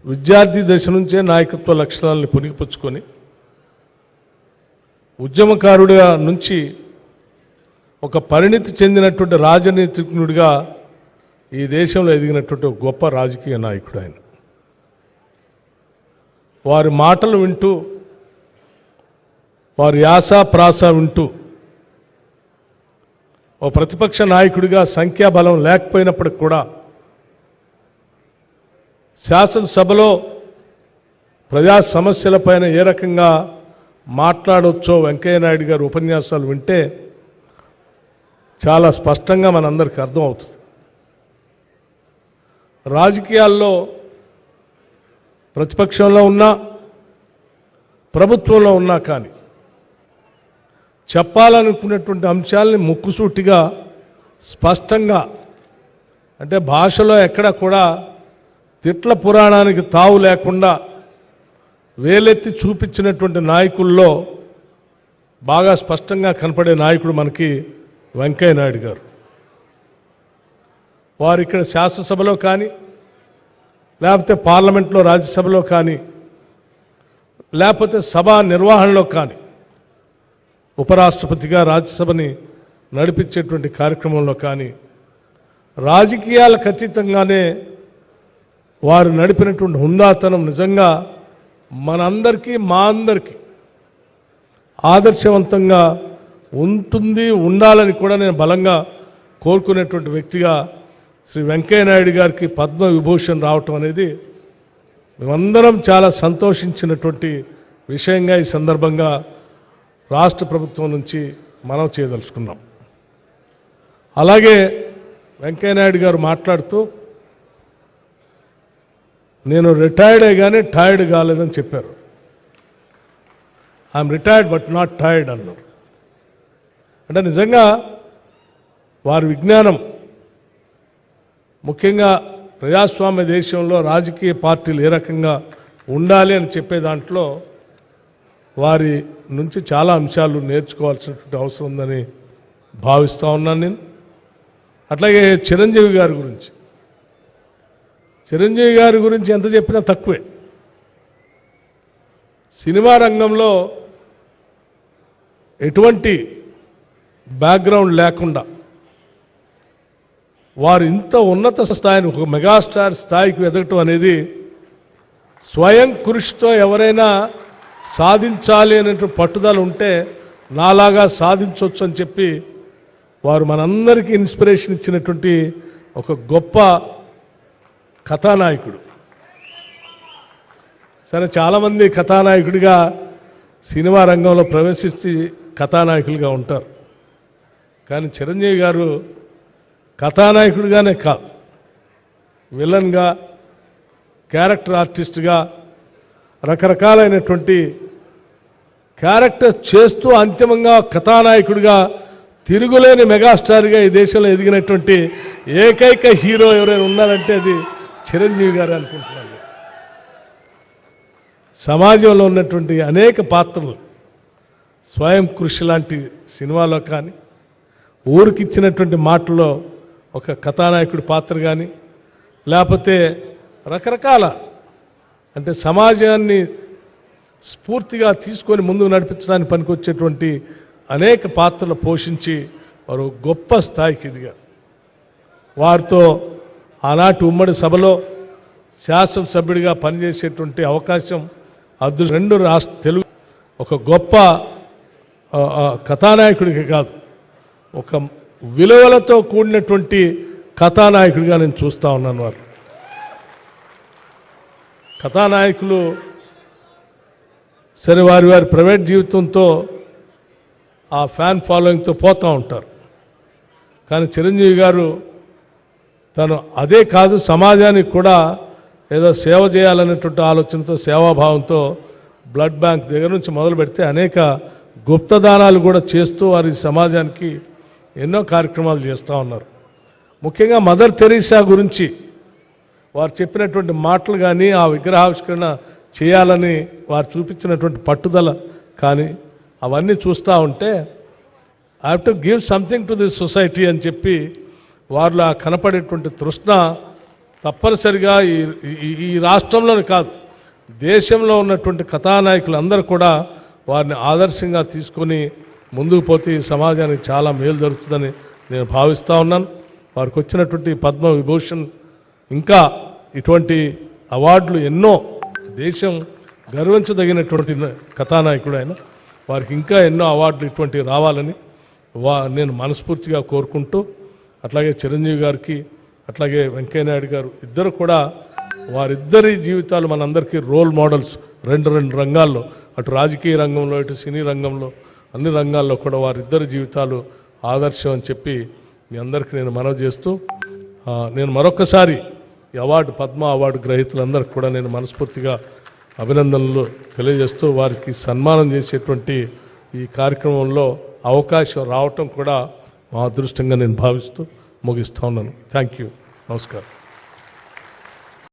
విద్యార్థి దశ నుంచే నాయకత్వ లక్షణాలను పుణికిపుచ్చుకొని ఉద్యమకారుడిగా నుంచి ఒక పరిణితి చెందినటువంటి రాజనీతిజ్ఞుడిగా ఈ దేశంలో ఎదిగినటువంటి ఒక గొప్ప రాజకీయ నాయకుడు ఆయన. వారి మాటలు వింటూ, వారి యాస ప్రాస వింటూ ఓ ప్రతిపక్ష నాయకుడిగా సంఖ్యాబలం లేకపోయినప్పటికి కూడా శాసనసభలో ప్రజా సమస్యలపైన ఏ రకంగా మాట్లాడొచ్చో వెంకయ్యనాయుడు గారు ఉపన్యాసాలు వింటే చాలా స్పష్టంగా మనందరికీ అర్థమవుతుంది. రాజకీయాల్లో ప్రతిపక్షంలో ఉన్నా ప్రభుత్వంలో ఉన్నా కానీ చెప్పాలనుకున్నటువంటి అంశాలని ముక్కుసూటిగా స్పష్టంగా, అంటే భాషలో ఎక్కడ కూడా తిట్ల పురాణానికి తావు లేకుండా వేలెత్తి చూపించినటువంటి నాయకుల్లో బాగా స్పష్టంగా కనపడే నాయకుడు మనకి వెంకయ్యనాయుడు గారు. వారు ఇక్కడ శాసనసభలో కానీ, లేకపోతే పార్లమెంట్లో రాజ్యసభలో కానీ, లేకపోతే సభా నిర్వహణలో కానీ, ఉపరాష్ట్రపతిగా రాజ్యసభని నడిపించేటువంటి కార్యక్రమంలో కానీ రాజకీయాలకు అతీతంగానే వారు నడిపినటువంటి హుందాతనం నిజంగా మనందరికీ, మా అందరికీ ఆదర్శవంతంగా ఉంటుంది, ఉండాలని కూడా నేను బలంగా కోరుకునేటువంటి వ్యక్తిగా శ్రీ వెంకయ్యనాయుడు గారికి పద్మవిభూషణ్ రావటం అనేది మేమందరం చాలా సంతోషించినటువంటి విషయంగా ఈ సందర్భంగా రాష్ట్ర ప్రభుత్వం నుంచి మనం చేయదలుచుకున్నాం. అలాగే వెంకయ్యనాయుడు గారు మాట్లాడుతూ నేను రిటైర్డే కానీ టైర్డ్ కాలేదని చెప్పారు. I'm retired but not tired అన్నారు. అంటే నిజంగా వారి విజ్ఞానం, ముఖ్యంగా ప్రజాస్వామ్య దేశంలో రాజకీయ పార్టీలు ఏ రకంగా ఉండాలి అని చెప్పే దాంట్లో వారి నుంచి చాలా అంశాలు నేర్చుకోవాల్సినటువంటి అవసరం ఉందని భావిస్తూ ఉన్నాను నేను. అట్లాగే చిరంజీవి గారి గురించి ఎంత చెప్పినా తక్కువే. సినిమా రంగంలో ఎటువంటి బ్యాక్గ్రౌండ్ లేకుండా వారు ఇంత ఉన్నత స్థాయిని, ఒక మెగాస్టార్ స్థాయికి ఎదగటం అనేది స్వయం కృషితో ఎవరైనా సాధించాలి అనేటువంటి పట్టుదల ఉంటే నాలాగా సాధించవచ్చు అని చెప్పి వారు మనందరికీ ఇన్స్పిరేషన్ ఇచ్చినటువంటి ఒక గొప్ప కథానాయకుడు. సరే, చాలామంది కథానాయకుడిగా సినిమా రంగంలో ప్రవేశించి కథానాయకులుగా ఉంటారు. కానీ చిరంజీవి గారు కథానాయకుడిగానే కాదు, విలన్గా, క్యారెక్టర్ ఆర్టిస్ట్గా రకరకాలైనటువంటి క్యారెక్టర్ చేస్తూ అంతిమంగా కథానాయకుడిగా తిరుగులేని మెగాస్టార్గా ఈ దేశంలో ఎదిగినటువంటి ఏకైక హీరో ఎవరైనా ఉన్నారంటే అది చిరంజీవి గారు అనుకుంటున్నాను. సమాజంలో ఉన్నటువంటి అనేక పాత్రలు, స్వయం కృషి లాంటి సినిమాలో కానీ, ఊరికిచ్చినటువంటి మాటల్లో ఒక కథానాయకుడి పాత్ర కానీ, లేకపోతే రకరకాల, అంటే సమాజాన్ని స్ఫూర్తిగా తీసుకొని ముందుకు నడిపించడానికి పనికొచ్చేటువంటి అనేక పాత్రలు పోషించి వారు గొప్ప స్థాయికి ఎదిగారు. వారితో ఆనాటి ఉమ్మడి సభలో శాసనసభ్యుడిగా పనిచేసేటువంటి అవకాశం రెండు తెలుగు ఒక గొప్ప కథానాయకుడికి కాదు, ఒక విలువలతో కూడినటువంటి కథానాయకుడిగా నేను చూస్తూ ఉన్నాను. వారు కథానాయకులు సరే వారి ప్రైవేట్ జీవితంతో ఆ ఫ్యాన్ ఫాలోయింగ్తో పోతూ ఉంటారు. కానీ చిరంజీవి గారు తను అదే కాదు, సమాజానికి కూడా ఏదో సేవ చేయాలనేటువంటి ఆలోచనతో, సేవాభావంతో బ్లడ్ బ్యాంక్ దగ్గర నుంచి మొదలు పెడితే అనేక గుప్తదానాలు కూడా చేస్తూ వారి సమాజానికి ఎన్నో కార్యక్రమాలు చేస్తూ ఉన్నారు. ముఖ్యంగా మదర్ తెరీసా గురించి వారు చెప్పినటువంటి మాటలు కానీ, ఆ విగ్రహావిష్కరణ చేయాలని వారు చూపించినటువంటి పట్టుదల కానీ, అవన్నీ చూస్తూ ఉంటే I have to give something to this society అని చెప్పి వారిలో కనపడేటువంటి తృష్ణ తప్పనిసరిగా ఈ రాష్ట్రంలోని కాదు, దేశంలో ఉన్నటువంటి కథానాయకులందరూ కూడా వారిని ఆదర్శంగా తీసుకొని ముందుకు పోతే ఈ సమాజానికి చాలా మేలు జరుగుతుందని నేను భావిస్తూ ఉన్నాను. వారికి వచ్చినటువంటి పద్మ విభూషణ్ ఇంకా ఇటువంటి అవార్డులు ఎన్నో, దేశం గర్వించదగినటువంటి కథానాయకుడు ఆయన, వారికి ఇంకా ఎన్నో అవార్డులు ఇటువంటివి రావాలని నేను మనస్ఫూర్తిగా కోరుకుంటూ, అట్లాగే చిరంజీవి గారికి అట్లాగే వెంకయ్యనాయుడు గారు ఇద్దరు కూడా వారిద్దరి జీవితాలు మనందరికీ రోల్ మోడల్స్. రెండు రంగాల్లో, అటు రాజకీయ రంగంలో ఇటు సినీ రంగంలో అన్ని రంగాల్లో కూడా వారిద్దరి జీవితాలు ఆదర్శం అని చెప్పి మీ అందరికీ నేను మనవి చేస్తూ, నేను మరొకసారి ఈ అవార్డు పద్మ అవార్డు గ్రహీతలందరికీ కూడా నేను మనస్ఫూర్తిగా అభినందనలు తెలియజేస్తూ, వారికి సన్మానం చేసేటువంటి ఈ కార్యక్రమంలో అవకాశం రావటం కూడా మా అదృష్టంగా నేను భావిస్తూ ముగిస్తూ ఉన్నాను. Thank you. నమస్కారం.